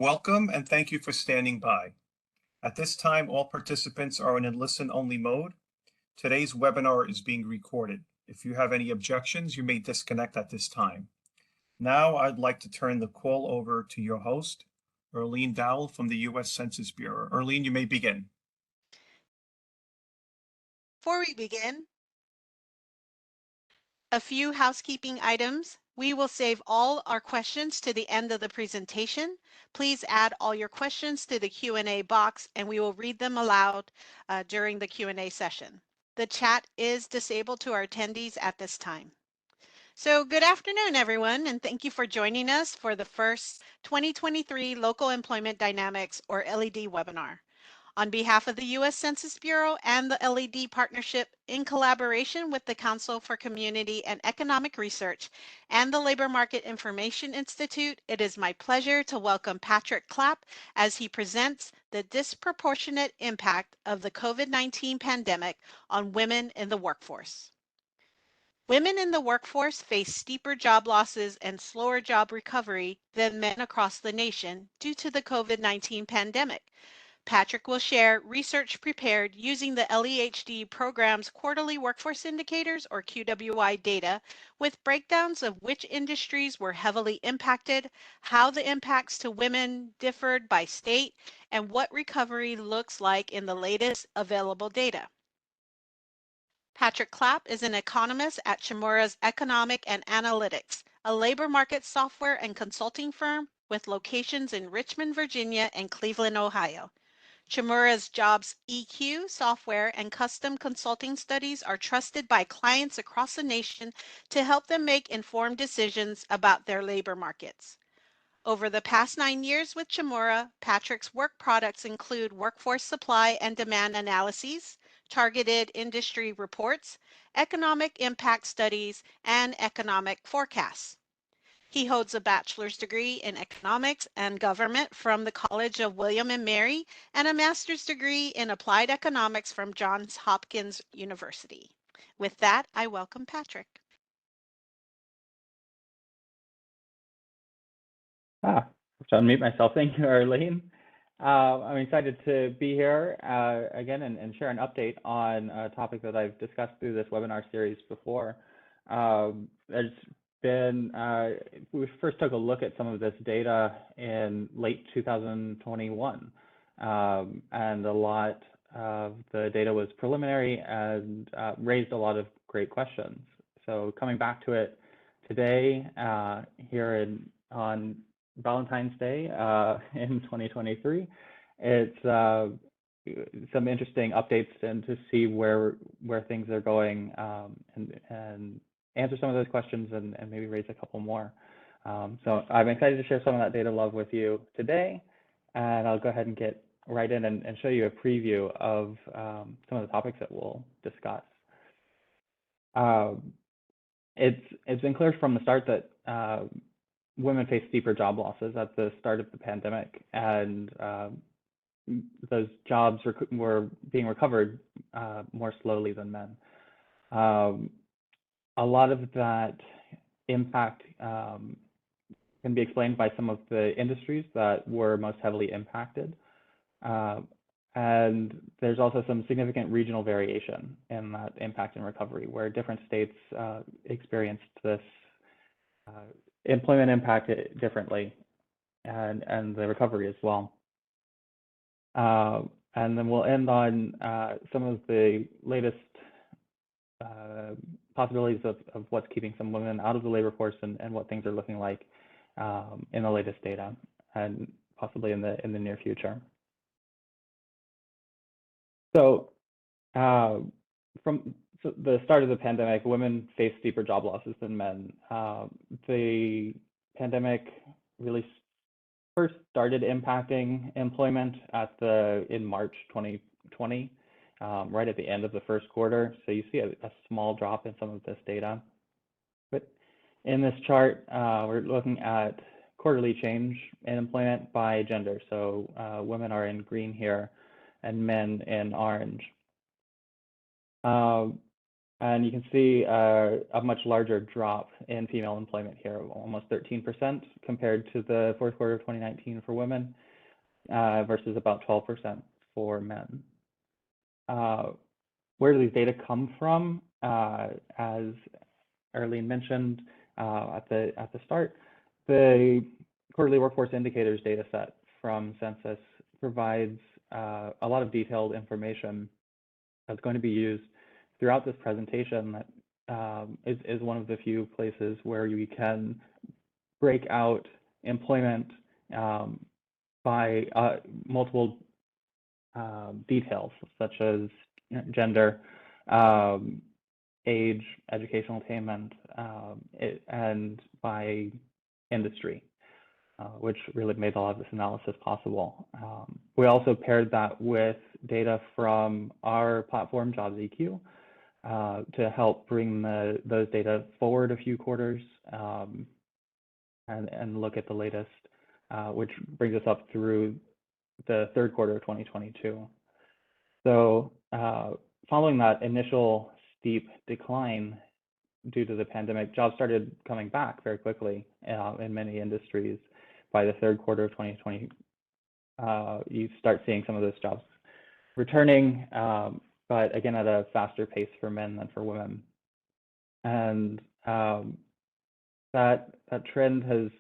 Welcome and thank you for standing by. At this time, all participants are in a listen-only mode. Today's webinar is being recorded. If you have any objections, you may disconnect at this time. Now I'd like to turn the call over to your host, Erlene Dowell from the U.S. Census Bureau. Erlene, you may begin. Before we begin, a few housekeeping items. We will save all our questions to the end of the presentation. Please add all your questions to the Q&A box and we will read them aloud during the Q&A session. The chat is disabled to our attendees at this time. So good afternoon, everyone, and thank you for joining us for the first 2023 Local Employment Dynamics, or LED, webinar. On behalf of the U.S. Census Bureau and the LED Partnership, in collaboration with the Council for Community and Economic Research and the Labor Market Information Institute, it is my pleasure to welcome Patrick Clapp as he presents the disproportionate impact of the COVID-19 pandemic on women in the workforce. Women in the workforce face steeper job losses and slower job recovery than men across the nation due to the COVID-19 pandemic. Patrick will share research prepared using the LEHD program's quarterly workforce indicators, or QWI, data with breakdowns of which industries were heavily impacted, how the impacts to women differed by state, and what recovery looks like in the latest available data. Patrick Clapp is an economist at Chmura Economics Analytics, a labor market software and consulting firm with locations in Richmond, Virginia, and Cleveland, Ohio. Chmura's JobsEQ software and custom consulting studies are trusted by clients across the nation to help them make informed decisions about their labor markets. Over the past 9 years with Chmura, Patrick's work products include workforce supply and demand analyses, targeted industry reports, economic impact studies, and economic forecasts. He holds a bachelor's degree in economics and government from the College of William and Mary and a master's degree in applied economics from Johns Hopkins University. With that, I welcome Patrick. To unmute myself. Thank you, Arlene. I'm excited to be here again and share an update on a topic that I've discussed through this webinar series before. There's been, we first took a look at some of this data in late 2021, and a lot of the data was preliminary and raised a lot of great questions. So coming back to it today, here on Valentine's Day in 2023, it's some interesting updates and to see where things are going, and answer some of those questions and maybe raise a couple more. So I'm excited to share some of that data love with you today, and I'll go ahead and get right in and show you a preview of some of the topics that we'll discuss. It's been clear from the start that women face steeper job losses at the start of the pandemic, and those jobs were being recovered more slowly than men. A lot of that impact can be explained by some of the industries that were most heavily impacted. And there's also some significant regional variation in that impact and recovery, where different states experienced this employment impact differently, and the recovery as well. And then we'll end on some of the latest possibilities of what's keeping some women out of the labor force and what things are looking like in the latest data and possibly in the near future. So from the start of the pandemic, women face steeper job losses than men. The pandemic really first started impacting employment in March 2020. Right at the end of the first quarter. So you see a small drop in some of this data. But in this chart, we're looking at quarterly change in employment by gender. So women are in green here and men in orange. And you can see a much larger drop in female employment here, almost 13% compared to the fourth quarter of 2019 for women versus about 12% for men. Where do these data come from? As Arlene mentioned at the start, the quarterly workforce indicators data set from Census provides a lot of detailed information that's going to be used throughout this presentation. That is one of the few places where you can break out employment by multiple details, such as gender, age, educational attainment, and by industry, which really made a lot of this analysis possible. We also paired that with data from our platform, JobsEQ, to help bring those data forward a few quarters and look at the latest, which brings us up through the third quarter of 2022. So following that initial steep decline due to the pandemic, jobs started coming back very quickly in many industries. By the third quarter of 2020, you start seeing some of those jobs returning, but again, at a faster pace for men than for women. And that trend has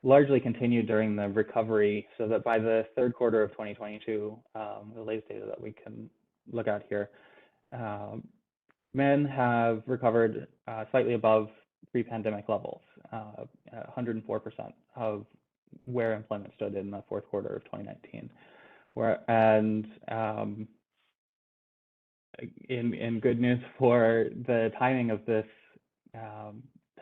largely continued during the recovery, so that by the third quarter of 2022, the latest data that we can look at here, men have recovered slightly above pre-pandemic levels, 104% of where employment stood in the fourth quarter of 2019. And in good news for the timing of this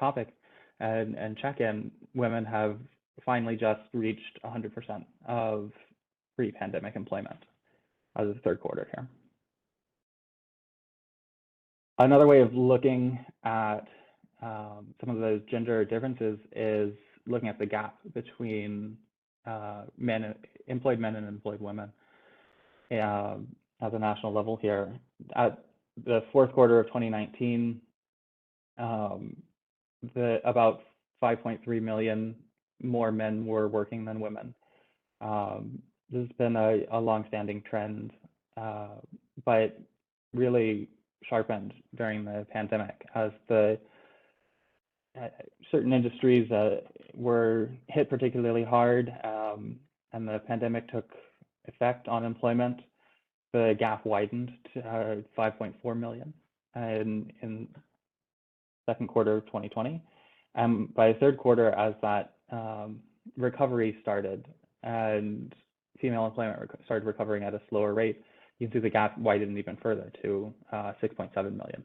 topic and check-in, women have finally just reached 100% of pre-pandemic employment as of the third quarter here. Another way of looking at some of those gender differences is looking at the gap between employed men and employed women at the national level here. At the fourth quarter of 2019, about 5.3 million more men were working than women. This has been a long-standing trend, but really sharpened during the pandemic as the certain industries were hit particularly hard, and the pandemic took effect on employment. The gap widened to 5.4 million in second quarter of 2020. By the third quarter, as that recovery started and female employment started recovering at a slower rate, you can see the gap widened even further to 6.7 million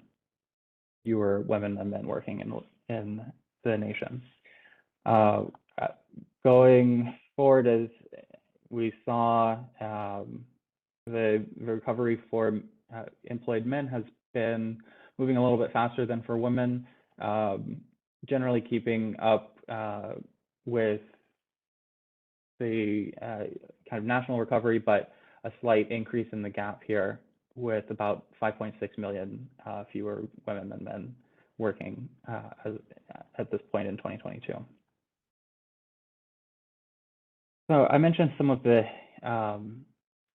fewer women and men working in the nation. Going forward, as we saw, the recovery for employed men has been moving a little bit faster than for women, generally keeping up with the kind of national recovery, but a slight increase in the gap here with about 5.6 million fewer women than men working at this point in 2022. So I mentioned some of the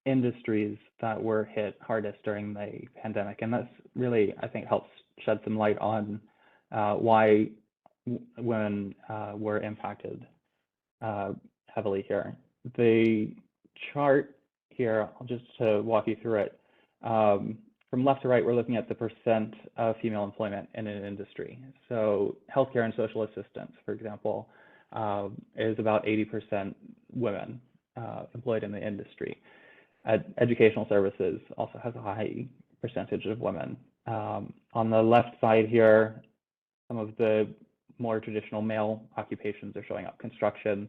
industries that were hit hardest during the pandemic, and that's really, I think, helps shed some light on why women were impacted heavily here. The chart here, just to walk you through it, from left to right, we're looking at the percent of female employment in an industry. So healthcare and social assistance, for example, is about 80% women employed in the industry. Educational services also has a high percentage of women. On the left side here, some of the more traditional male occupations are showing up: construction,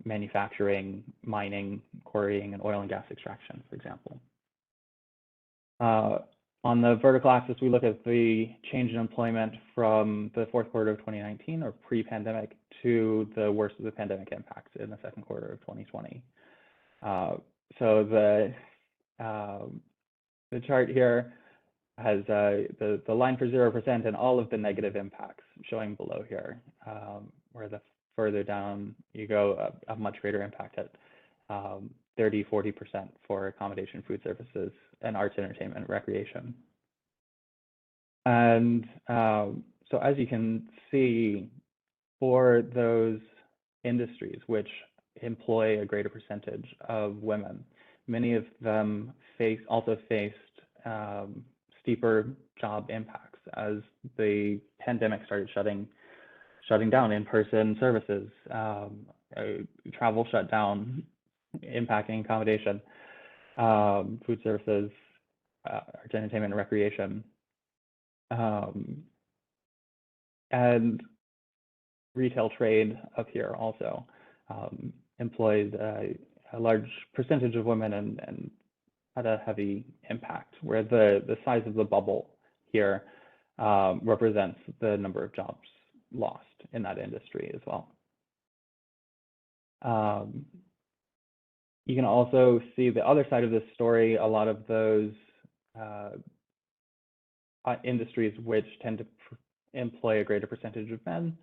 manufacturing, mining, quarrying, and oil and gas extraction, for example. On the vertical axis, we look at the change in employment from the fourth quarter of 2019, or pre-pandemic, to the worst of the pandemic impacts in the second quarter of 2020. So the chart here has the line for 0% and all of the negative impacts showing below here, where the further down you go, a much greater impact at 30–40% for accommodation, food services, and arts, entertainment, recreation. And so as you can see, for those industries which employ a greater percentage of women, many of them also faced steeper job impacts as the pandemic started shutting down in-person services, travel shut down, impacting accommodation, food services, arts, entertainment, and recreation, and retail trade up here also employed a large percentage of women and had a heavy impact, where the size of the bubble here represents the number of jobs lost in that industry as well. You can also see the other side of this story. A lot of those industries which tend to employ a greater percentage of men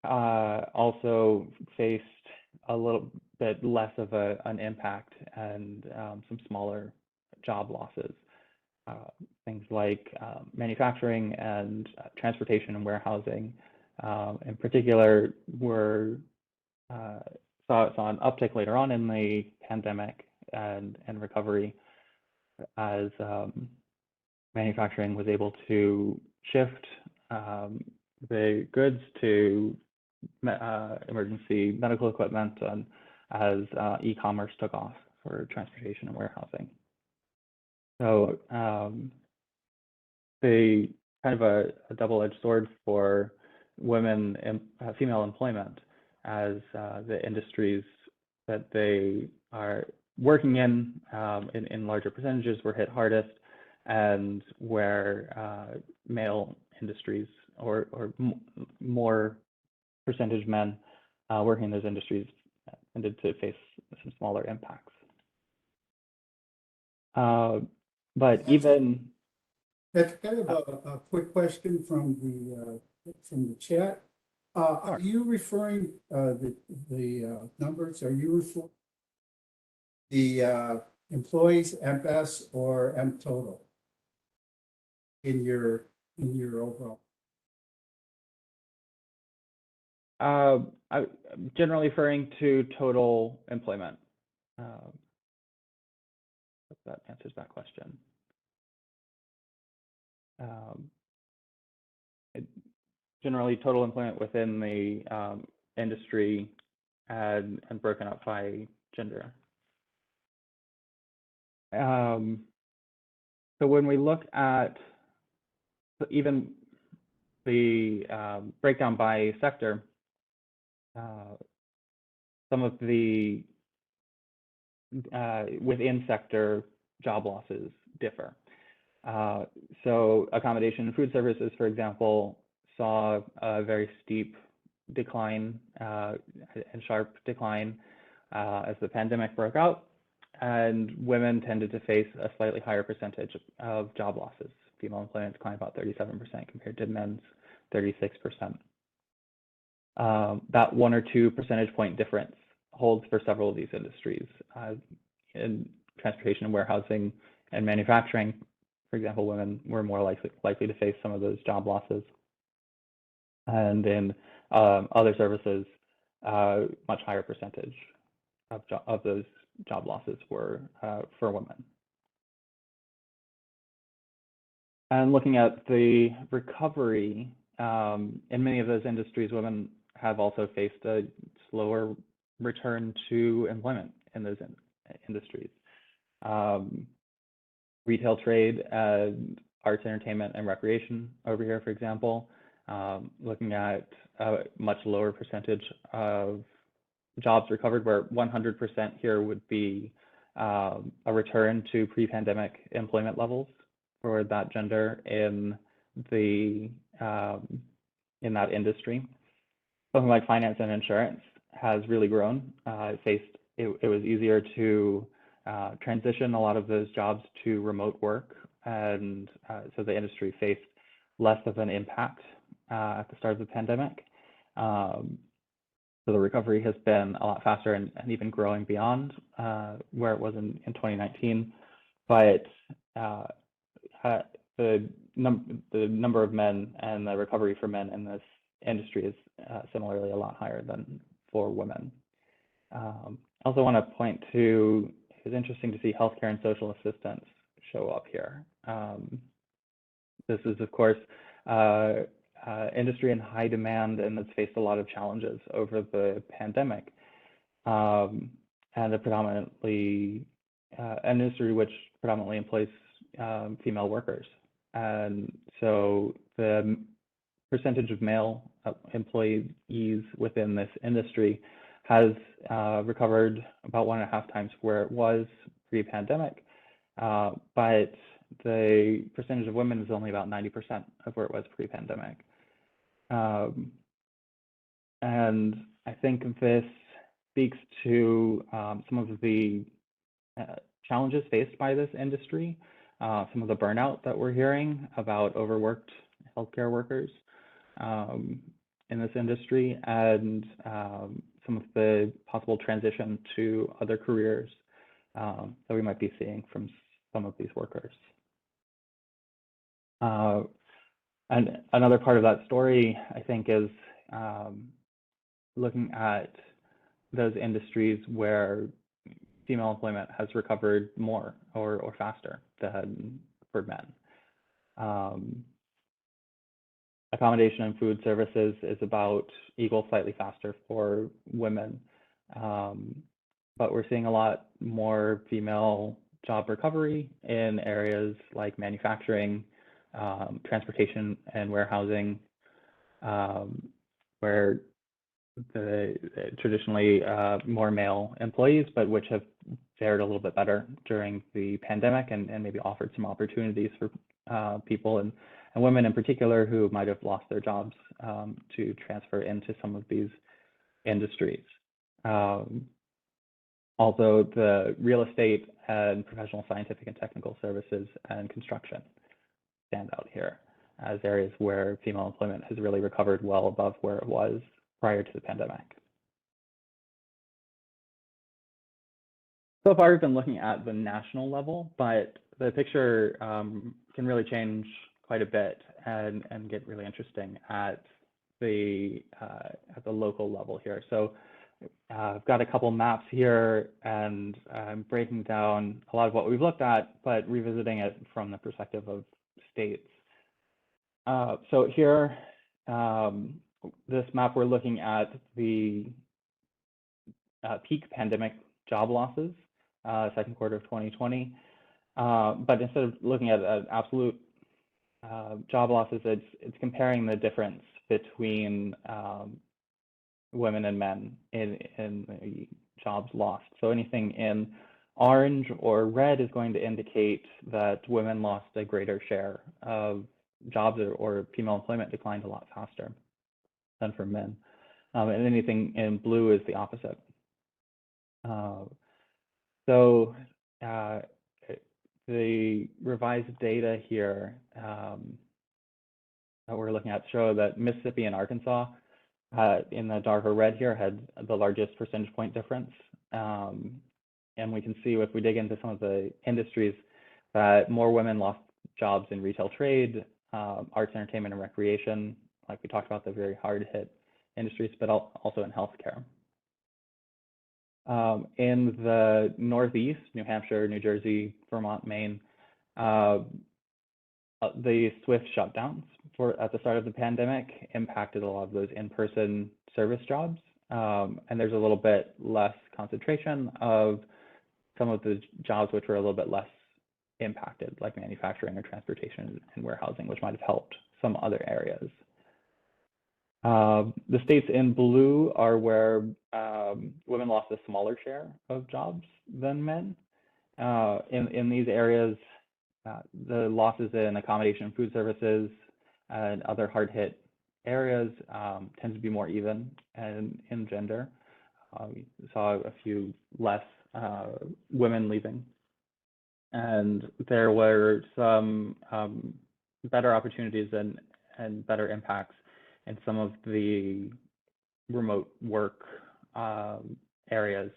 also faced a little bit less of an impact and some smaller job losses. Things like manufacturing and transportation and warehousing in particular saw an uptick later on in the pandemic and recovery as manufacturing was able to shift the goods to emergency medical equipment, and as e-commerce took off for transportation and warehousing. So the kind of a double-edged sword for women and female employment, as the industries that they are working in larger percentages were hit hardest, and where male industries or more percentage men working in those industries tended to face some smaller impacts. But even that's kind of a quick question from the chat. Are you referring the numbers? Are you referring the employees MS or M total in your overall? I'm generally referring to total employment. If that answers that question. Generally, total employment within the industry and broken up by gender. So when we look at even the breakdown by sector, some of the within sector job losses differ. So accommodation and food services, for example, saw a very steep decline and sharp decline as the pandemic broke out, and women tended to face a slightly higher percentage of job losses. Female employment declined about 37% compared to men's 36%. That 1 or 2 percentage point difference holds for several of these industries. In transportation and warehousing and manufacturing, for example, women were more likely to face some of those job losses. And in other services, much higher percentage of those job losses were for women. And looking at the recovery, in many of those industries, women have also faced a slower return to employment in those industries. Retail trade and arts, entertainment, and recreation over here, for example, looking at a much lower percentage of jobs recovered, where 100% here would be a return to pre-pandemic employment levels for that gender in that industry. Something like finance and insurance has really grown. It was easier to transition a lot of those jobs to remote work and so the industry faced less of an impact at the start of the pandemic. So the recovery has been a lot faster and even growing beyond where it was in 2019. But the number of men and the recovery for men in this industry is similarly a lot higher than for women. I also want to point to, it's interesting to see healthcare and social assistance show up here. This is, of course, industry in high demand and it's faced a lot of challenges over the pandemic. And a predominantly, an industry which predominantly employs female workers. And so the percentage of male employees within this industry has recovered about 1.5 times where it was pre-pandemic, but the percentage of women is only about 90% of where it was pre-pandemic. And I think this speaks to some of the challenges faced by this industry, some of the burnout that we're hearing about overworked healthcare workers in this industry, and some of the possible transition to other careers that we might be seeing from some of these workers. And another part of that story, I think, is looking at those industries where female employment has recovered more or faster than for men. Accommodation and food services is about equal, slightly faster for women. But we're seeing a lot more female job recovery in areas like manufacturing, transportation and warehousing, where the traditionally more male employees, but which have fared a little bit better during the pandemic and maybe offered some opportunities for people and women in particular who might have lost their jobs to transfer into some of these industries. Also, the real estate and professional scientific and technical services and construction stand out here as areas where female employment has really recovered well above where it was prior to the pandemic. So far, we've been looking at the national level, but the picture can really change quite a bit and get really interesting at the local level here. So I've got a couple maps here, and I'm breaking down a lot of what we've looked at, but revisiting it from the perspective of states. So here, this map, we're looking at the peak pandemic job losses, second quarter of 2020. But instead of looking at absolute job losses, it's comparing the difference between women and men in the jobs lost. So anything in orange or red is going to indicate that women lost a greater share of jobs, or female employment declined a lot faster than for men. And anything in blue is the opposite. So the revised data here that we're looking at show that Mississippi and Arkansas in the darker red here had the largest percentage point difference. And we can see if we dig into some of the industries that more women lost jobs in retail trade, arts, entertainment, and recreation, like we talked about, the very hard hit industries, but also in healthcare. In the Northeast, New Hampshire, New Jersey, Vermont, Maine, the swift shutdowns at the start of the pandemic impacted a lot of those in-person service jobs. And there's a little bit less concentration of some of the jobs which were a little bit less impacted, like manufacturing or transportation and warehousing, which might have helped some other areas. The states in blue are where women lost a smaller share of jobs than men. In these areas, the losses in accommodation and food services and other hard-hit areas tend to be more even in gender. We saw a few less women leaving And there were some better opportunities and better impacts in some of the remote work areas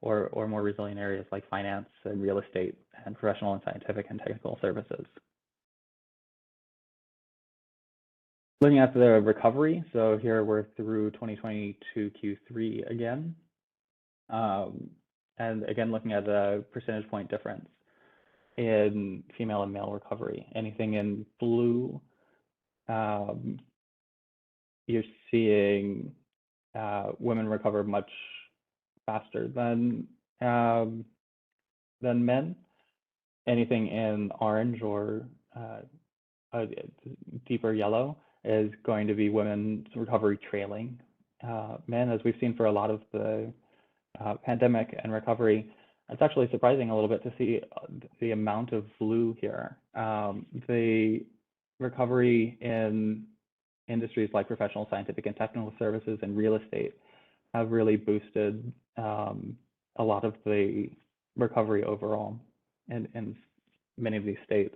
or more resilient areas like finance and real estate and professional and scientific and technical services. Looking at the recovery, so here we're through 2022 Q3 again. And again, looking at the percentage point difference in female and male recovery. Anything in blue, you're seeing women recover much faster than men. Anything in orange or a deeper yellow is going to be women's recovery trailing men, as we've seen for a lot of the pandemic and recovery. It's actually surprising a little bit to see the amount of blue here. The recovery in industries like professional, scientific, and technical services and real estate have really boosted a lot of the recovery overall in many of these states.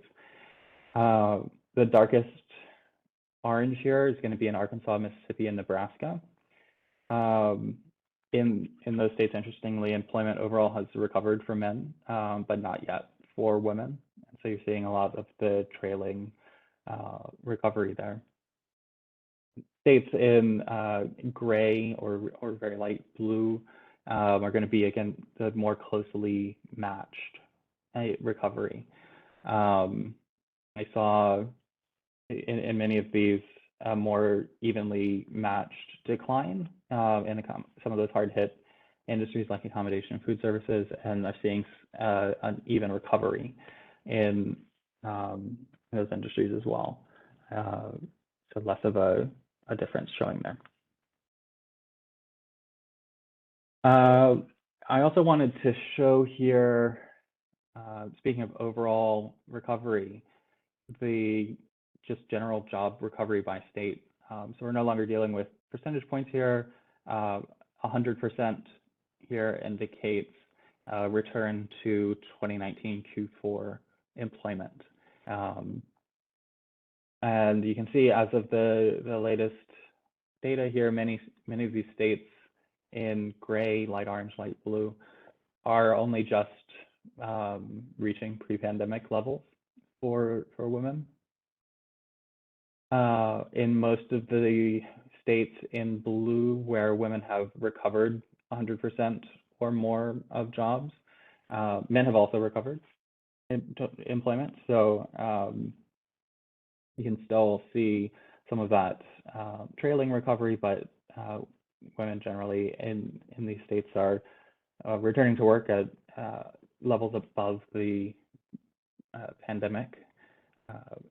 The darkest orange here is going to be in Arkansas, Mississippi, and Nebraska. In those states, interestingly, employment overall has recovered for men, but not yet for women. And so you're seeing a lot of the trailing recovery there. States in gray or very light blue are going to be, again, the more closely matched recovery. I saw in many of these more evenly matched decline in some of those hard hit industries like accommodation and food services, and I'm seeing an even recovery in those industries as well. So less of a difference showing there. I also wanted to show here, speaking of overall recovery, the just general job recovery by state. So we're no longer dealing with percentage points here. 100% here indicates return to 2019 Q4 employment. And you can see as of the latest data here, many of these states in gray, light orange, light blue are only just reaching pre-pandemic levels for women. In most of the states in blue where women have recovered 100% or more of jobs, men have also recovered employment. So you can still see some of that trailing recovery, but women generally in these states are returning to work at levels above the pandemic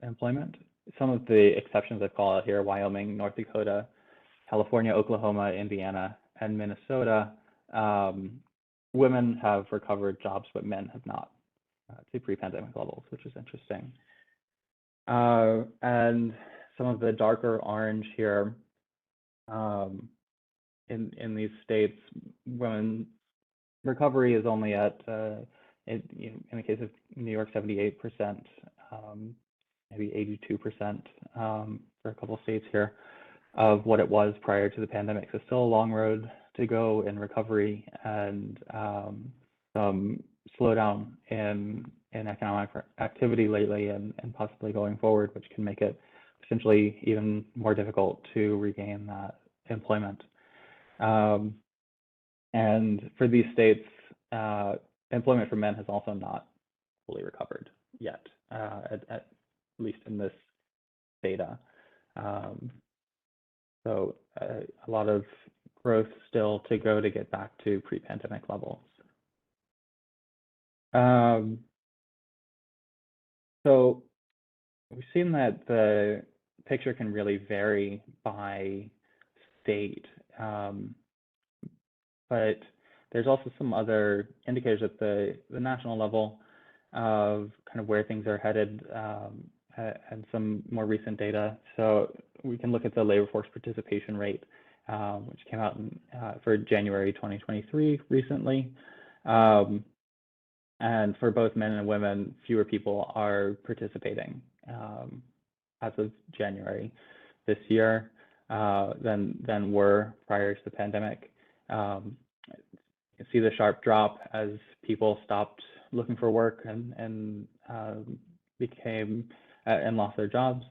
employment. Some of the exceptions I've called out here: Wyoming, North Dakota, California, Oklahoma, Indiana, and Minnesota. Women have recovered jobs, but men have not to pre-pandemic levels, which is interesting. And some of the darker orange here in these states, women recovery is only at, in the case of New York, 78%, maybe 82% for a couple of states here of what it was prior to the pandemic. So still a long road to go in recovery, and some slowdown in economic activity lately and possibly going forward, which can make it potentially even more difficult to regain that employment. And for these states, employment for men has also not fully recovered yet, at least in this data. So a lot of growth still to go to get back to pre-pandemic levels. So we've seen that the picture can really vary by state, but there's also some other indicators at the national level of kind of where things are headed, and some more recent data. So we can look at the labor force participation rate, which came out for January 2023 recently. And for both men and women, fewer people are participating as of January this year than were prior to the pandemic. You see the sharp drop as people stopped looking for work and became and lost their jobs,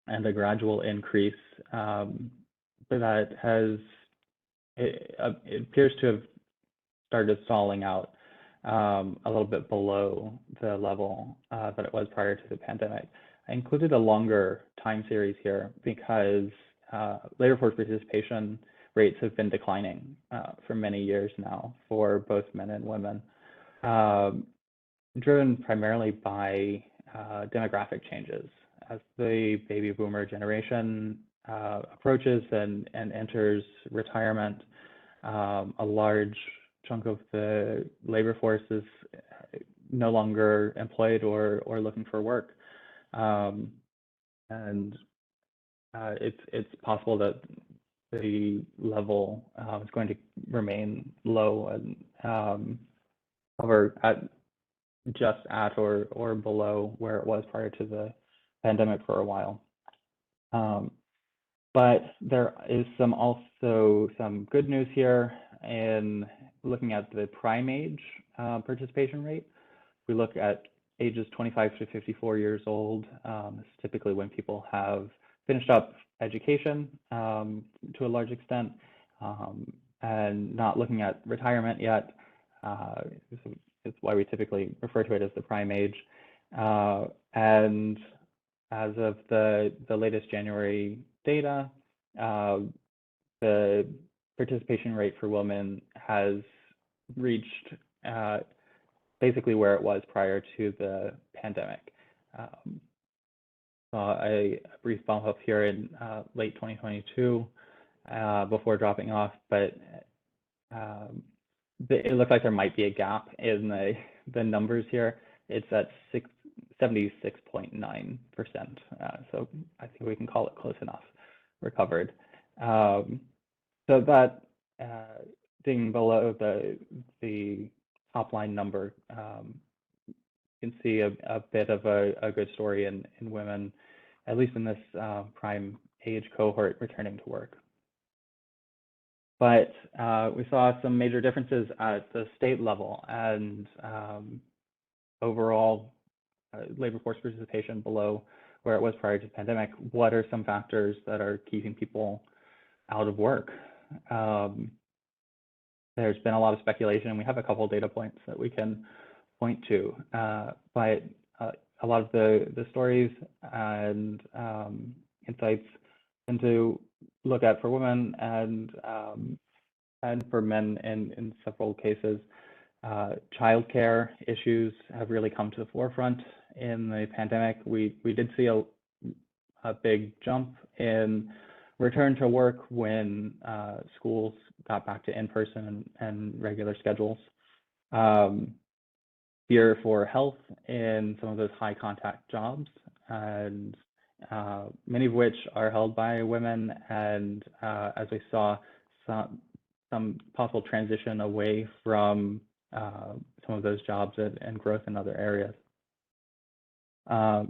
and a gradual increase that has it appears to have started stalling out a little bit below the level that it was prior to the pandemic. I included a longer time series here because labor force participation rates have been declining for many years now for both men and women, driven primarily by demographic changes. As the baby boomer generation approaches and enters retirement, a large chunk of the labor force is no longer employed or looking for work. And it's possible that the level is going to remain low and hover at just at or below where it was prior to the pandemic for a while. But there is also some good news here in looking at the prime age participation rate. We look at ages 25 to 54 years old. It's typically when people have finished up education to a large extent and not looking at retirement yet. It's why we typically refer to it as the prime age. And as of the latest January data, the participation rate for women has reached basically where it was prior to the pandemic. A brief bump up here in late 2022 before dropping off, but it looks like there might be a gap in the numbers here. It's at 76.9%. So I think we can call it close enough recovered. So that digging below the top line number, you can see a bit of a good story in women, at least in this prime age cohort returning to work. But we saw some major differences at the state level, and overall labor force participation below where it was prior to the pandemic. What are some factors that are keeping people out of work? There's been a lot of speculation, and we have a couple of data points that we can point to, but a lot of the stories and insights tend to look at for women and for men in several cases. Childcare issues have really come to the forefront in the pandemic. We did see a big jump in return to work when schools got back to in-person and regular schedules. Fear for health in some of those high contact jobs, and many of which are held by women, and as we saw, some possible transition away from some of those jobs and growth in other areas.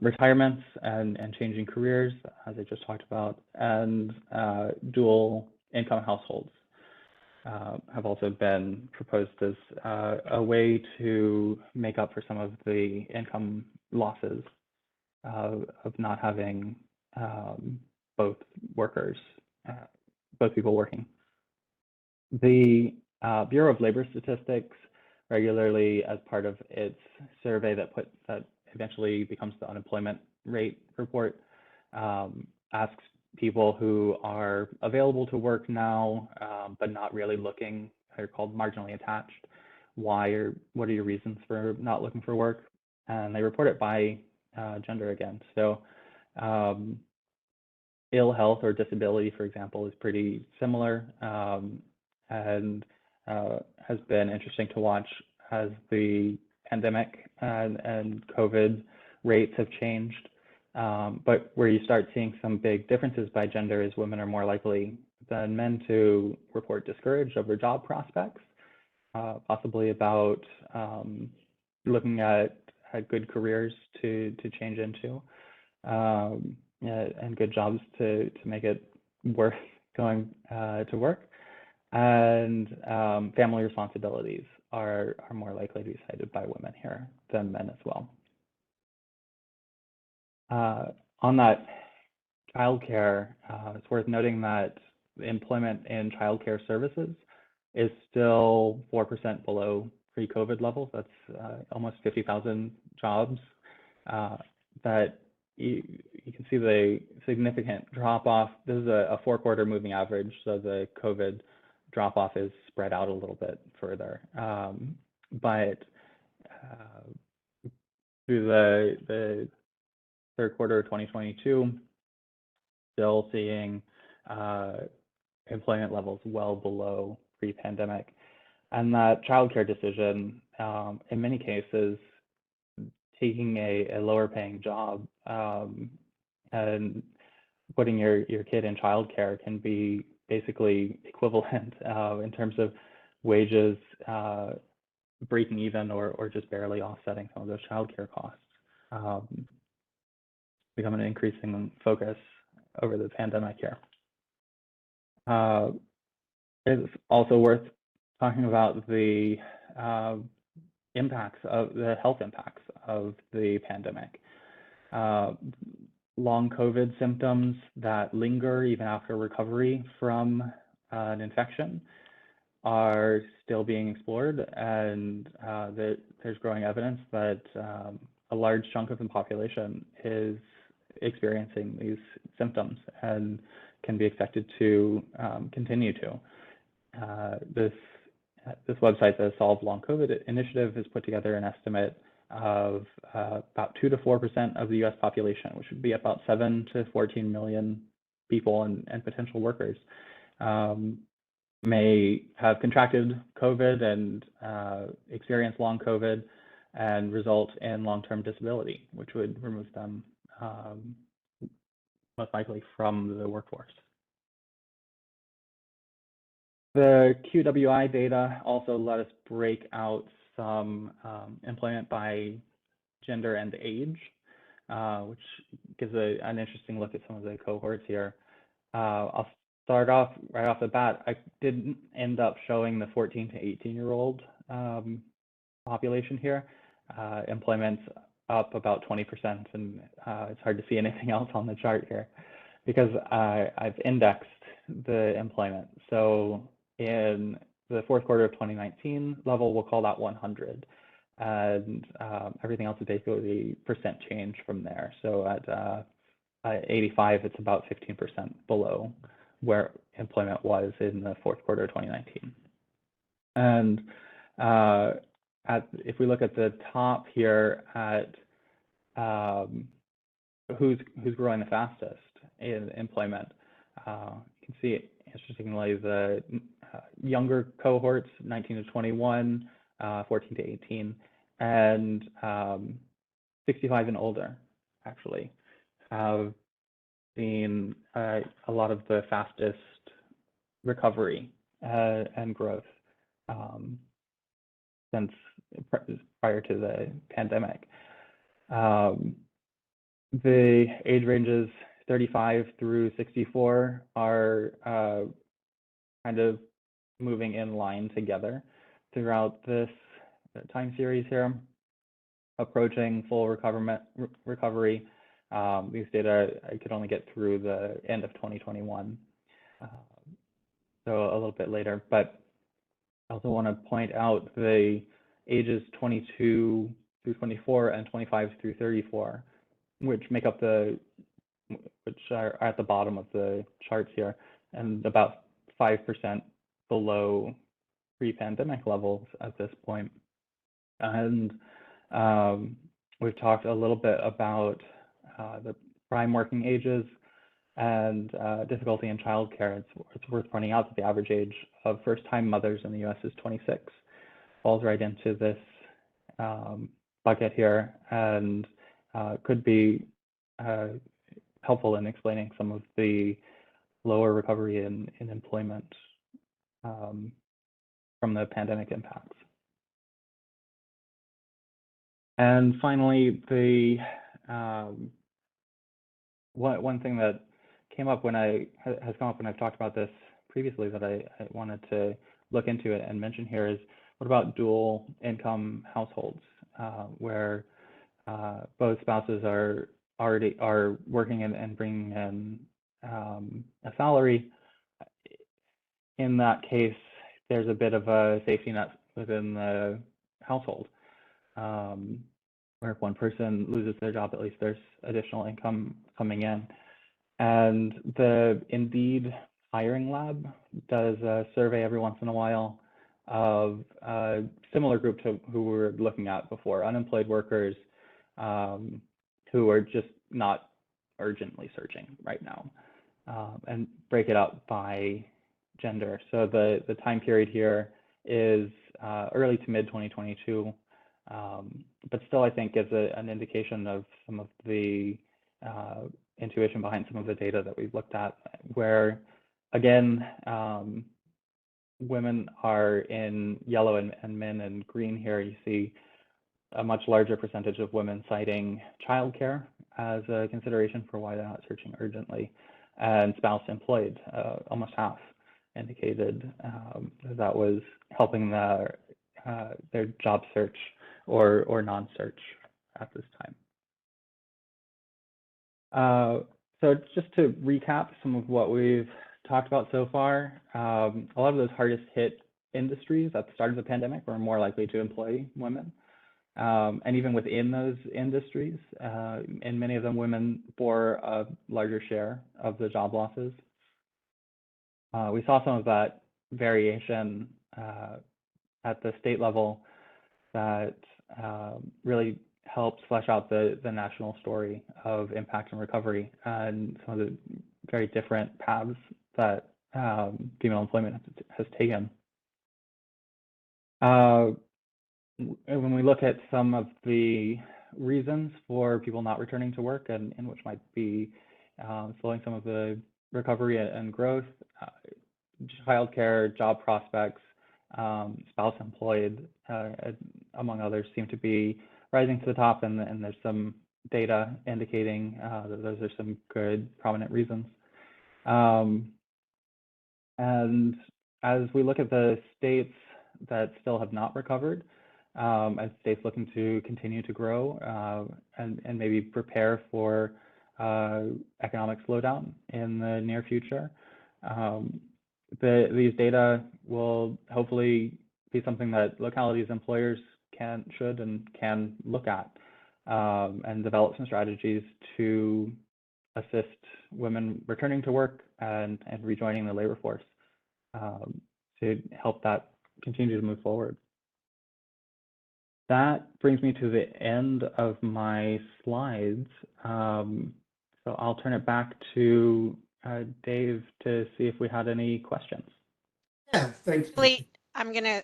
Retirements and changing careers, as I just talked about, and dual income households have also been proposed as a way to make up for some of the income losses of not having both people working. The Bureau of Labor Statistics regularly, as part of its survey that eventually becomes the unemployment rate report, asks people who are available to work now, but not really looking. They're called marginally attached. What are your reasons for not looking for work? And they report it by gender again. So ill health or disability, for example, is pretty similar, and has been interesting to watch as the pandemic and COVID rates have changed. But where you start seeing some big differences by gender is women are more likely than men to report discouraged over job prospects, possibly about looking at good careers to change into, and good jobs to make it worth going to work. And family responsibilities are more likely to be cited by women here than men as well. On that childcare, it's worth noting that employment in childcare services is still 4% below pre-COVID levels. That's almost 50,000 jobs. That you can see the significant drop off. This is a 4-quarter moving average, so the COVID drop off is spread out a little bit further. But through the third quarter of 2022, still seeing employment levels well below pre-pandemic. And that childcare decision, in many cases, taking a lower paying job and putting your kid in childcare can be basically equivalent in terms of wages breaking even or just barely offsetting some of those childcare costs. Become an increasing focus over the pandemic here. It's also worth talking about the impacts of the health impacts of the pandemic. Long COVID symptoms that linger even after recovery from an infection are still being explored, and there's growing evidence that a large chunk of the population is experiencing these symptoms and can be expected to continue to. This website, the Solve Long COVID Initiative, has put together an estimate of about 2 to 4% of the U.S. population, which would be about 7 to 14 million people and potential workers, may have contracted COVID and experience long COVID and result in long-term disability, which would remove them most likely from the workforce. The QWI data also let us break out some employment by gender and age, which gives an interesting look at some of the cohorts here. I'll start off right off the bat. I didn't end up showing the 14 to 18-year-old population here. Employment's up about 20%, and it's hard to see anything else on the chart here because I've indexed the employment. So in the fourth quarter of 2019 level, we'll call that 100. And everything else is basically percent change from there. So at 85, it's about 15% below where employment was in the fourth quarter of 2019. And if we look at the top here at who's growing the fastest in employment, you can see, interestingly, the younger cohorts, 19 to 21, 14 to 18, and 65 and older, actually, have seen a lot of the fastest recovery and growth since prior to the pandemic. The age ranges 35 through 64 are kind of moving in line together throughout this time series here, approaching full recovery. These data I could only get through the end of 2021, so a little bit later. But I also want to point out the ages 22 through 24 and 25 through 34, which make up which are at the bottom of the charts here, and about 5% below pre-pandemic levels at this point. And we've talked a little bit about the prime working ages and difficulty in childcare. It's worth pointing out that the average age of first-time mothers in the U.S. is 26. Falls right into this bucket here, and could be helpful in explaining some of the lower recovery in employment from the pandemic impacts. And finally, the one thing that came up when has come up when I've talked about this previously that I wanted to look into it and mention here is, what about dual income households where both spouses are working and bringing in a salary? In that case, there's a bit of a safety net within the household, where if one person loses their job, at least there's additional income coming in. And the Indeed hiring lab does a survey every once in a while of a similar group to who we were looking at before, unemployed workers who are just not urgently searching right now, and break it up by gender. So the time period here is early to mid 2022, but still I think gives an indication of some of the intuition behind some of the data that we've looked at, where again, women are in yellow and men in green here. You see a much larger percentage of women citing childcare as a consideration for why they're not searching urgently, and spouse employed, almost half indicated that was helping their job search or non-search at this time. So just to recap some of what we've talked about so far, a lot of those hardest hit industries at the start of the pandemic were more likely to employ women. And even within those industries, in many of them, women bore a larger share of the job losses. We saw some of that variation at the state level that really helps flesh out the national story of impact and recovery and some of the very different paths that female employment has taken. When we look at some of the reasons for people not returning to work and which might be slowing some of the recovery and growth, childcare, job prospects, spouse employed, among others, seem to be rising to the top, and there's some data indicating that those are some good prominent reasons. And as we look at the states that still have not recovered, as states looking to continue to grow and maybe prepare for economic slowdown in the near future, these data will hopefully be something that localities, employers should and can look at and develop some strategies to assist women returning to work and rejoining the labor force to help that continue to move forward. That brings me to the end of my slides. So I'll turn it back to Dave to see if we had any questions. Yeah, thanks. I'm gonna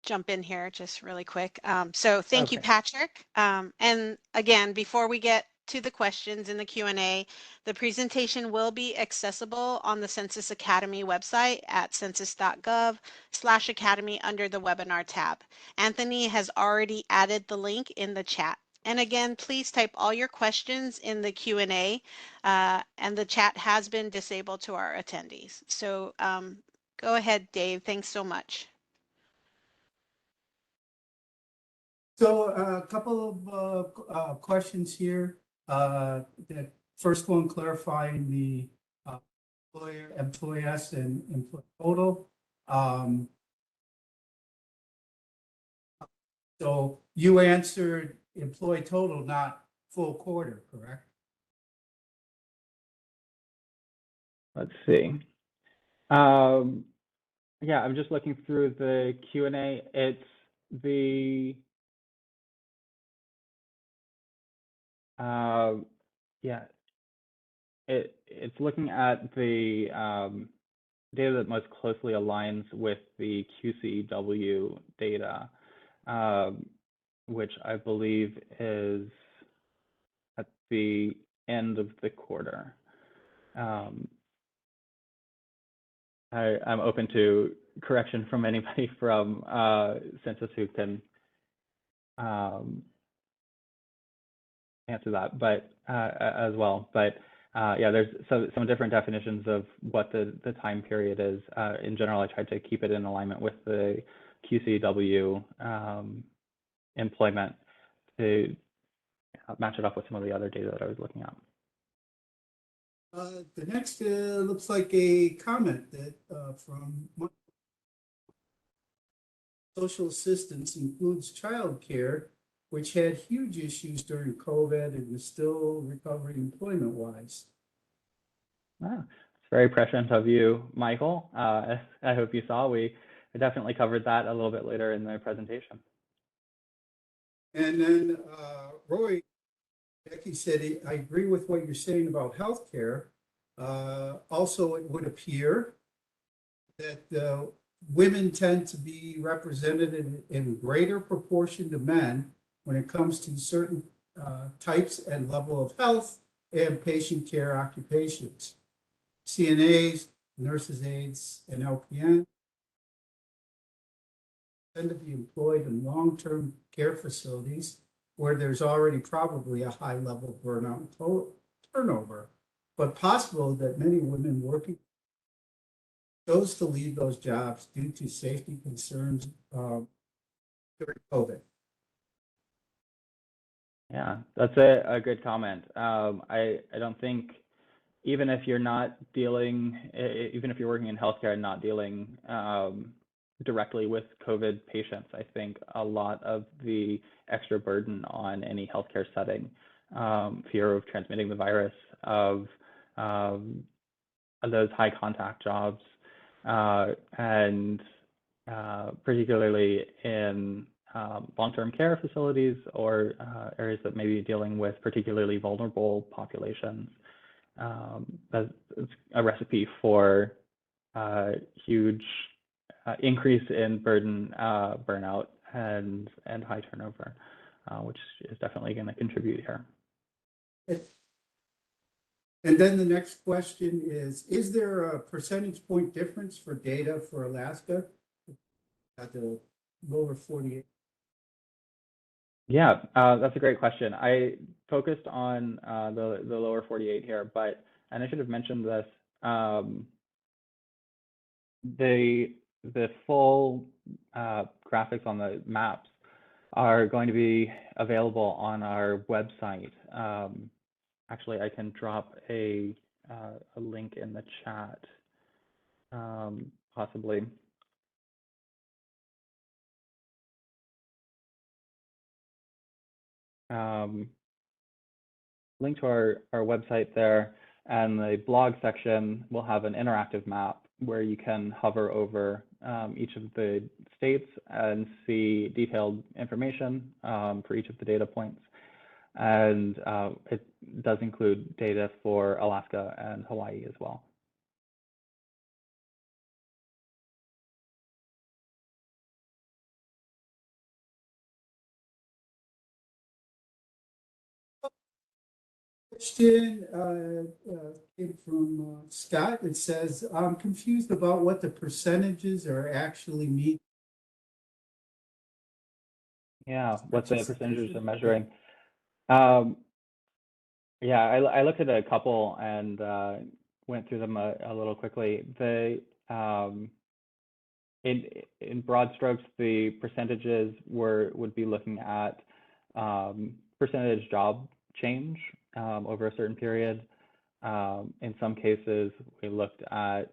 jump in here just really quick. So thank you, Patrick. And again, before we get to the questions in the Q&A, the presentation will be accessible on the Census Academy website at census.gov/academy under the webinar tab. Anthony has already added the link in the chat. And again, please type all your questions in the Q&A, and the chat has been disabled to our attendees. So go ahead, Dave. Thanks so much. So a couple of questions here. The first one clarifying the employee-S and employee total. So you answered employee total, not full quarter, correct? Let's see. Yeah, I'm just looking through the Q&A. It's the yeah, it's looking at the data that most closely aligns with the QCW data, which I believe is at the end of the quarter. I'm open to correction from anybody from Census who can answer that, but as well. But yeah, there's some different definitions of what the time period is. In general, I tried to keep it in alignment with the QCW employment to match it up with some of the other data that I was looking at. The next looks like a comment that from social assistance includes childcare, which had huge issues during COVID and is still recovering employment-wise. It's very prescient of you, Michael. I hope you saw, we definitely covered that a little bit later in the presentation. And then Roy, Becky said, I agree with what you're saying about healthcare. Also, it would appear that women tend to be represented in greater proportion to men when it comes to certain types and level of health and patient care occupations. CNAs, nurses' aides, and LPN tend to be employed in long-term care facilities where there's already probably a high level of burnout and turnover, but possible that many women working chose to leave those jobs due to safety concerns during COVID. Yeah, that's a good comment. I don't think, even if you're not dealing, even if you're working in healthcare and not dealing directly with COVID patients, I think a lot of the extra burden on any healthcare setting, fear of transmitting the virus, of those high contact jobs, and particularly in long-term care facilities or areas that may be dealing with particularly vulnerable populations. That's a recipe for huge increase in burden, burnout, and high turnover, which is definitely going to contribute here. And then the next question is there a percentage point difference for data for Alaska at the lower 48? Yeah, that's a great question. I focused on the lower 48 here, and I should have mentioned this, the full graphics on the maps are going to be available on our website. Actually, I can drop a link in the chat, possibly. Link to our website there, and the blog section will have an interactive map where you can hover over each of the states and see detailed information for each of the data points. And it does include data for Alaska and Hawaii as well. Question came from Scott. It says, I'm confused about what the percentages are actually mean. Yeah, what the percentages are measuring. Yeah, I looked at a couple and went through them a little quickly. In broad strokes, the percentages would be looking at percentage job change over a certain period. In some cases, we looked at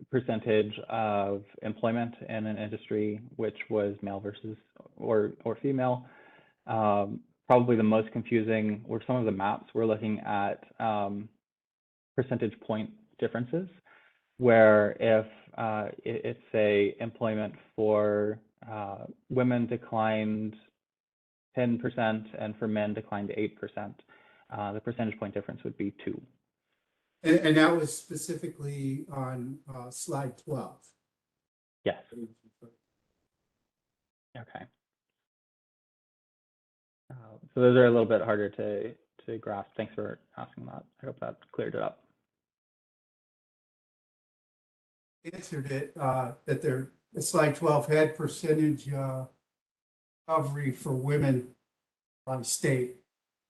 percentage of employment in an industry, which was male versus or female. Probably the most confusing were some of the maps. We're looking at percentage point differences, where if it's say employment for women declined 10% and for men declined 8%, the percentage point difference would be 2. And that was specifically on slide 12. Yes. Okay. So those are a little bit harder to grasp. Thanks for asking that. I hope that cleared it up. Answered it, that they're slide 12 had percentage recovery for women by state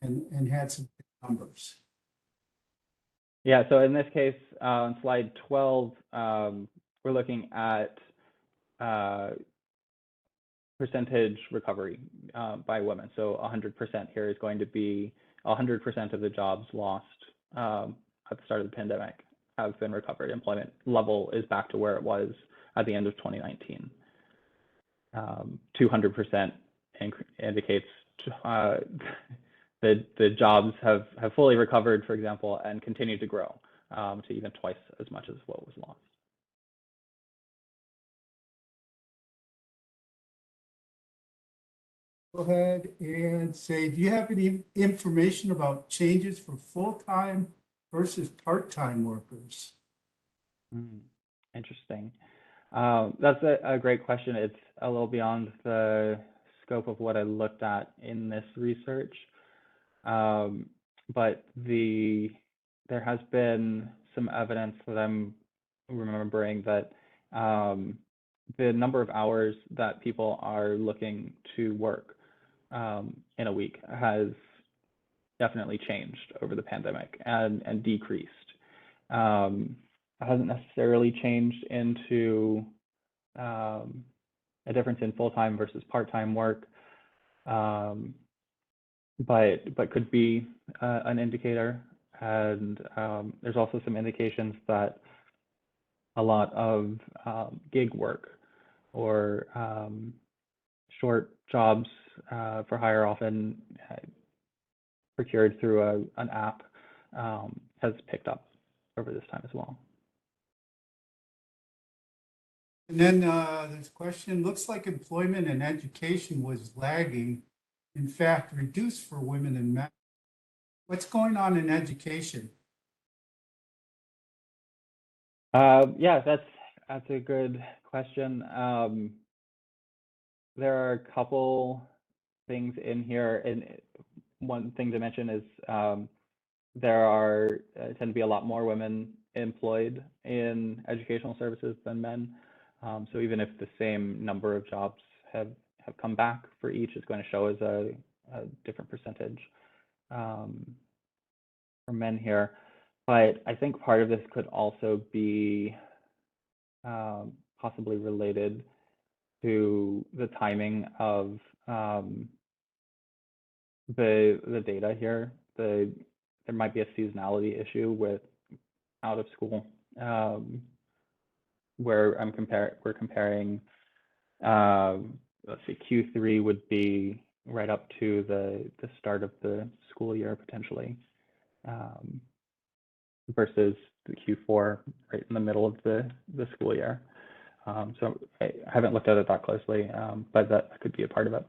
and had some numbers. Yeah, so in this case, on slide 12, we're looking at percentage recovery by women. So 100% here is going to be 100% of the jobs lost at the start of the pandemic have been recovered. Employment level is back to where it was at the end of 2019. 200% indicates the jobs have fully recovered, for example, and continue to grow to even twice as much as what was lost. Go ahead and say, do you have any information about changes for full-time versus part-time workers? Interesting. That's a great question. It's a little beyond the scope of what I looked at in this research. But there has been some evidence that I'm remembering that the number of hours that people are looking to work in a week has definitely changed over the pandemic and decreased. It hasn't necessarily changed into a difference in full-time versus part-time work, but could be an indicator. And there's also some indications that a lot of gig work or short jobs for hire, often procured through an app, has picked up over this time as well. And then this question, looks like employment and education was lagging, in fact, reduced for women and men. What's going on in education? Yeah, that's a good question. There are a couple things in here, and one thing to mention is there tend to be a lot more women employed in educational services than men. So even if the same number of jobs have come back for each, it's going to show as a different percentage for men here. But I think part of this could also be possibly related to the timing of the data here. There might be a seasonality issue with out of school, where we're comparing. Let's see, Q3 would be right up to the start of the school year potentially, versus the Q4 right in the middle of the school year. So I haven't looked at it that closely, but that could be a part of it.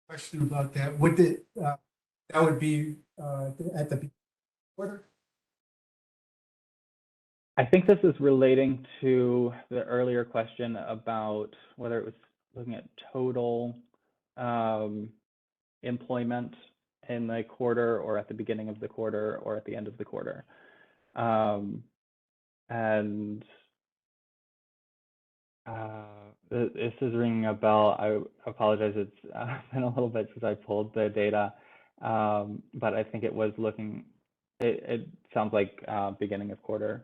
Question about that. Would that would be at the quarter? I think this is relating to the earlier question about whether it was looking at total employment in the quarter, or at the beginning of the quarter, or at the end of the quarter. And this is ringing a bell. I apologize. It's been a little bit since I pulled the data, but I think it was looking. It sounds like beginning of quarter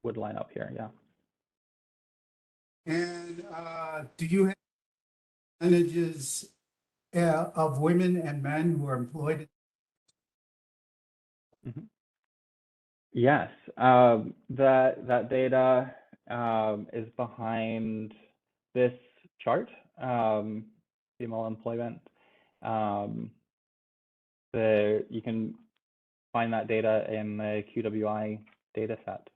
would line up here. Yeah. And do you have percentages of women and men who are employed? Mm-hmm. Yes, that data is behind this chart, female employment. You can find that data in the QWI data set.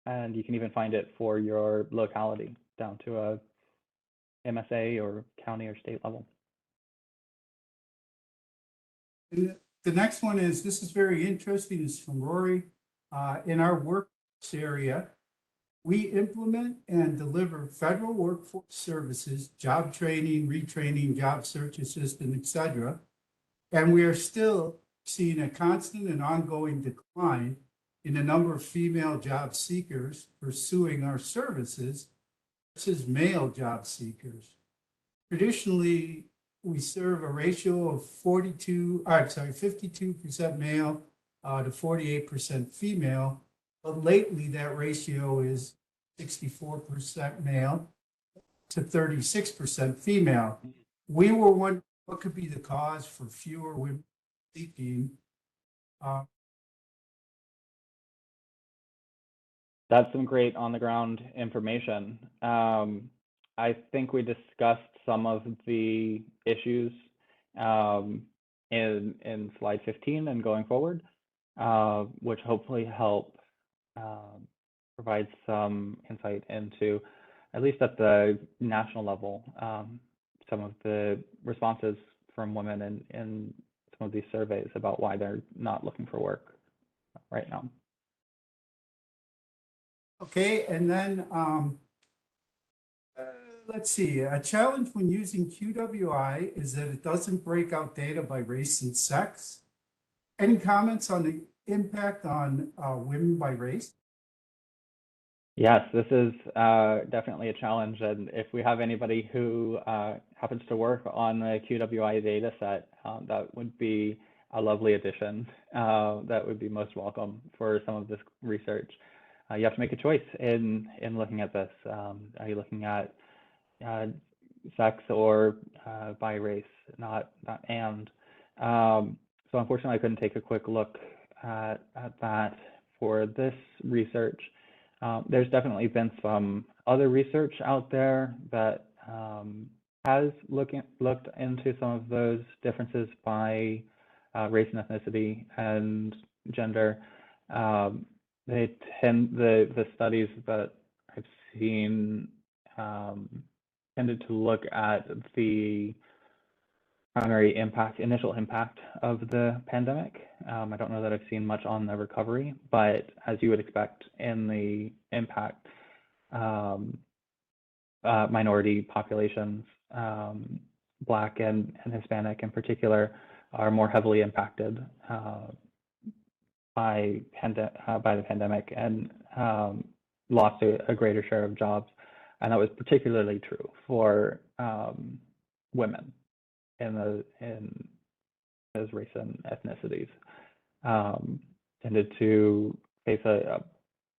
And you can even find it for your locality down to a MSA or county or state level. The next one is, this is very interesting, it's from Rory. In our workforce area, we implement and deliver federal workforce services, job training, retraining, job search assistant, etc. And we are still seeing a constant and ongoing decline in the number of female job seekers pursuing our services versus male job seekers. Traditionally, we serve a ratio of 52% male to 48% female, but lately that ratio is 64% male to 36% female. We were wondering what could be the cause for fewer women seeking. That's some great on-the-ground information. I think we discussed some of the issues in slide 15 and going forward, which hopefully help provide some insight into, at least at the national level, some of the responses from women in some of these surveys about why they're not looking for work right now. Okay, and then let's see. A challenge when using QWI is that it doesn't break out data by race and sex. Any comments on the impact on women by race? Yes, this is definitely a challenge, and if we have anybody who happens to work on the QWI data set, that would be a lovely addition. That would be most welcome for some of this research. You have to make a choice in looking at this. Are you looking at sex or by race, not and? So unfortunately, I couldn't take a quick look at that for this research. There's definitely been some other research out there that has looked into some of those differences by race and ethnicity and gender. The studies that I've seen tended to look at the primary impact, initial impact of the pandemic. I don't know that I've seen much on the recovery, but as you would expect in the impact, minority populations, Black and Hispanic in particular, are more heavily impacted by the pandemic and lost a greater share of jobs. And that was particularly true for women in those race and ethnicities. Tended to face a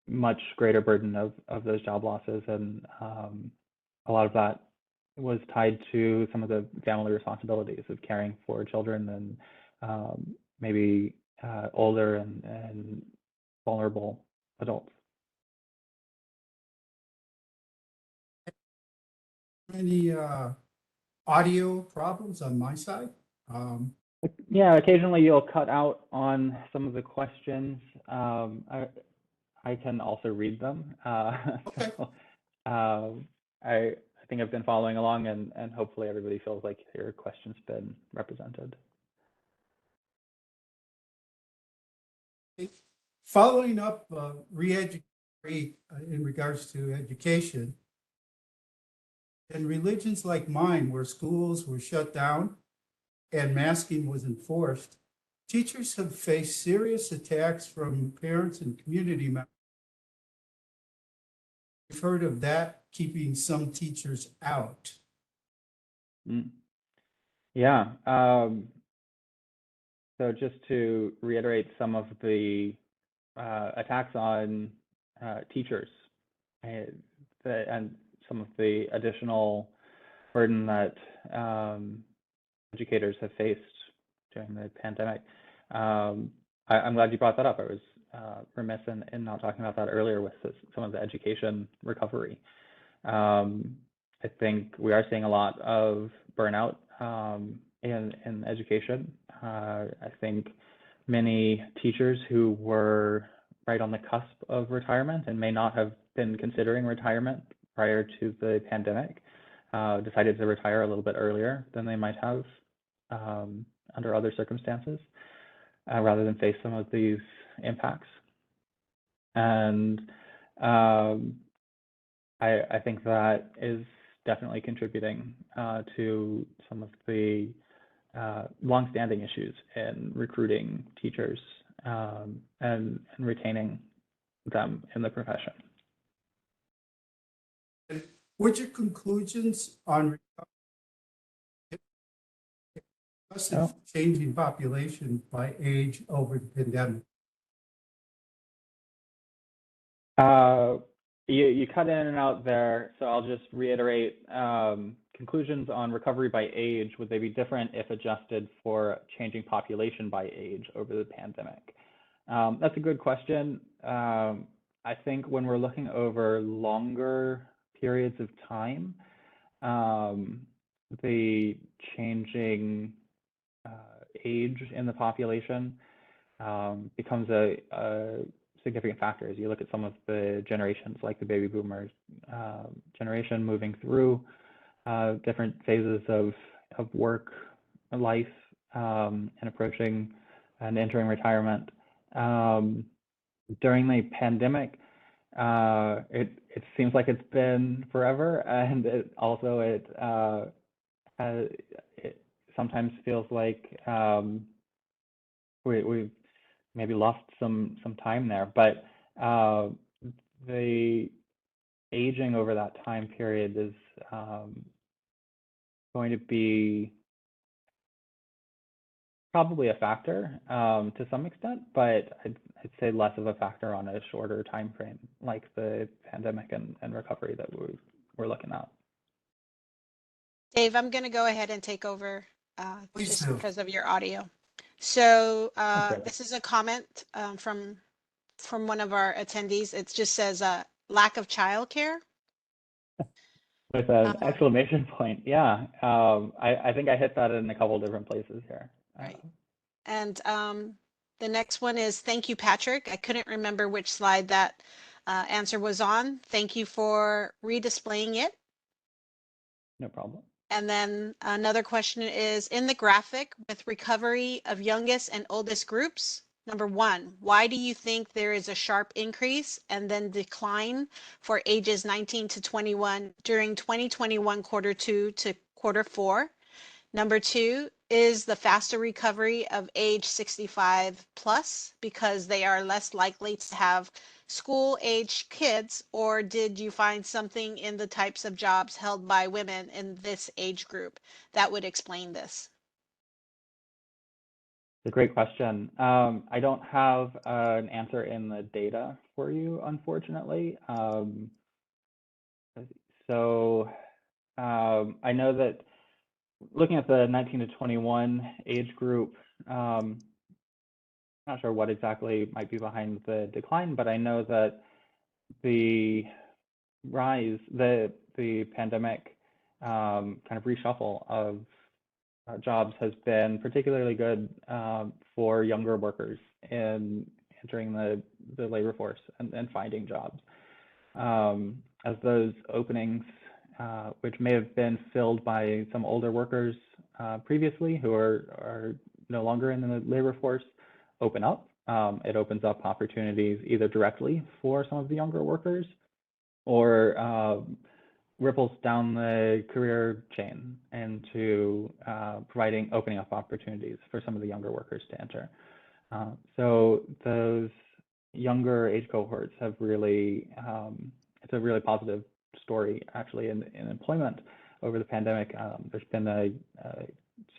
much greater burden of those job losses, and a lot of that was tied to some of the family responsibilities of caring for children and maybe older and vulnerable adults. Any audio problems on my side? Yeah, occasionally you'll cut out on some of the questions. I can also read them. Okay. So, I think I've been following along, and hopefully everybody feels like your question's been represented. Following up re-education in regards to education, in religions like mine, where schools were shut down and masking was enforced, teachers have faced serious attacks from parents and community members. We've heard of that keeping some teachers out. Yeah. So just to reiterate some of the attacks on teachers and some of the additional burden that educators have faced during the pandemic. I'm glad you brought that up. I was remiss in not talking about that earlier with some of the education recovery. I think we are seeing a lot of burnout in education. I think many teachers who were right on the cusp of retirement and may not have been considering retirement prior to the pandemic decided to retire a little bit earlier than they might have under other circumstances, rather than face some of these impacts. And I think that is definitely contributing to some of the longstanding issues in recruiting teachers and retaining them in the profession. What's your conclusions on changing population by age over the pandemic? You cut in and out there, so I'll just reiterate. Conclusions on recovery by age, would they be different if adjusted for changing population by age over the pandemic? That's a good question. I think when we're looking over longer periods of time, the changing age in the population becomes a significant factor as you look at some of the generations, like the baby boomers generation, moving through different phases of work, life, and approaching and entering retirement. During the pandemic, it seems like it's been forever, and it sometimes feels like we've maybe lost some time there, but the aging over that time period is going to be probably a factor to some extent, but I'd say less of a factor on a shorter time frame like the pandemic and recovery that we're looking at. Dave, I'm going to go ahead and take over just do. because of your audio. So Okay. this is a comment from one of our attendees. It just says lack of childcare. With an exclamation point, yeah. I think I hit that in a couple of different places here. Right. And the next one is, thank you, Patrick. I couldn't remember which slide that answer was on. Thank you for redisplaying it. No problem. And then another question is, in the graphic with recovery of youngest and oldest groups, number one, why do you think there is a sharp increase and then decline for ages 19 to 21 during 2021 quarter 2 to quarter 4? Number two, is the faster recovery of age 65 plus because they are less likely to have school-age kids, or did you find something in the types of jobs held by women in this age group that would explain this? It's a great question. I don't have an answer in the data for you, unfortunately. I know that looking at the 19 to 21 age group, not sure what exactly might be behind the decline, but I know that the rise, the pandemic kind of reshuffle of jobs has been particularly good for younger workers in entering the labor force and finding jobs. As those openings, which may have been filled by some older workers previously who are no longer in the labor force, open up. It opens up opportunities either directly for some of the younger workers or ripples down the career chain into opening up opportunities for some of the younger workers to enter. So those younger age cohorts have really, it's a really positive story actually in employment over the pandemic. There's been a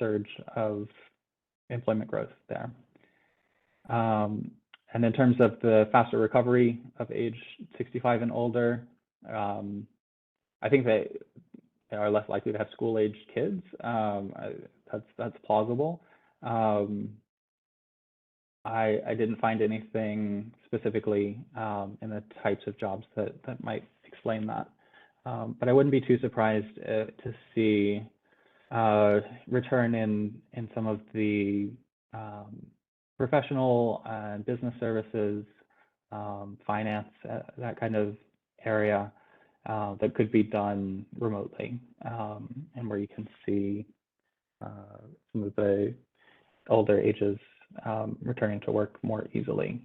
surge of employment growth there. And in terms of the faster recovery of age 65 and older, I think they are less likely to have school-aged kids. That's plausible. I didn't find anything specifically in the types of jobs that might explain that. But I wouldn't be too surprised to see return in some of the professional and business services, finance, that kind of area that could be done remotely, and where you can see some of the older ages returning to work more easily.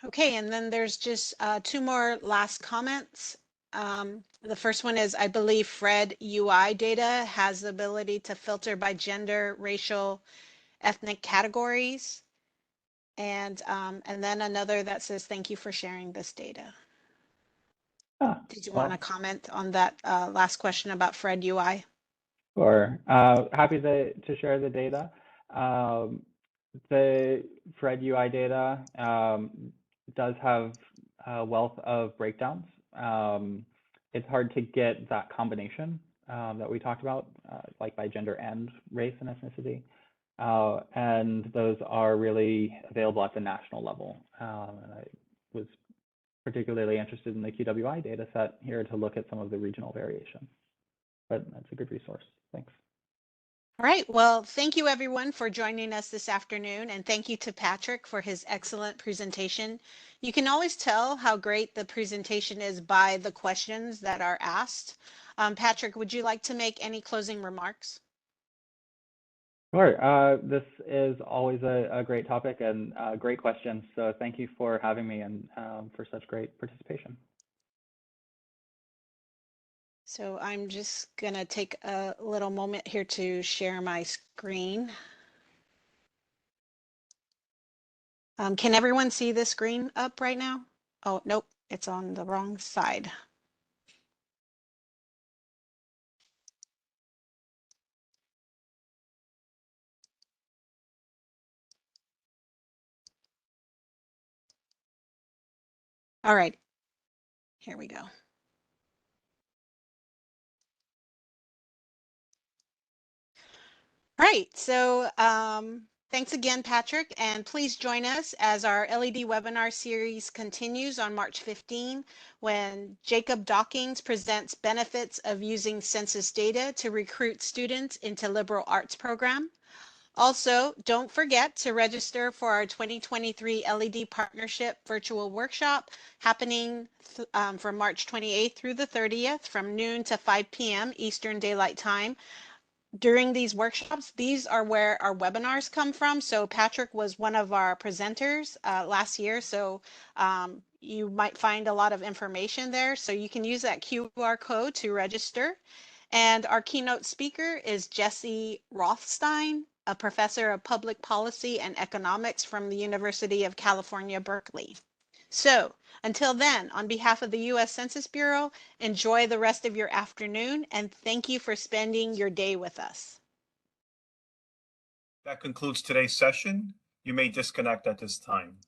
Okay, and then there's just two more last comments. The first one is, I believe Fred UI data has the ability to filter by gender, racial, ethnic categories. And then another that says, thank you for sharing this data. Did you want to comment on that last question about Fred UI? Sure. Happy to share the data. The Fred UI data does have a wealth of breakdowns. It's hard to get that combination that we talked about, like by gender and race and ethnicity. And those are really available at the national level. And I was particularly interested in the QWI data set here to look at some of the regional variation. But that's a good resource. Thanks. All right. Well, thank you everyone for joining us this afternoon, and thank you to Patrick for his excellent presentation. You can always tell how great the presentation is by the questions that are asked. Patrick, would you like to make any closing remarks? Sure. This is always a great topic and great questions. So thank you for having me and for such great participation. So I'm just going to take a little moment here to share my screen. Can everyone see the screen up right now? Oh, nope, it's on the wrong side. All right, here we go. All right, so thanks again, Patrick, and please join us as our LED webinar series continues on March 15, when Jacob Dawkins presents benefits of using census data to recruit students into liberal arts program. Also, don't forget to register for our 2023 LED Partnership Virtual Workshop happening from March 28th through the 30th from noon to 5 p.m. Eastern Daylight Time. During these workshops, these are where our webinars come from. So Patrick was one of our presenters last year. So you might find a lot of information there. So you can use that QR code to register. And our keynote speaker is Jesse Rothstein, a professor of public policy and economics from the University of California, Berkeley. So until then, on behalf of the U.S. Census Bureau, enjoy the rest of your afternoon and thank you for spending your day with us. That concludes today's session. You may disconnect at this time.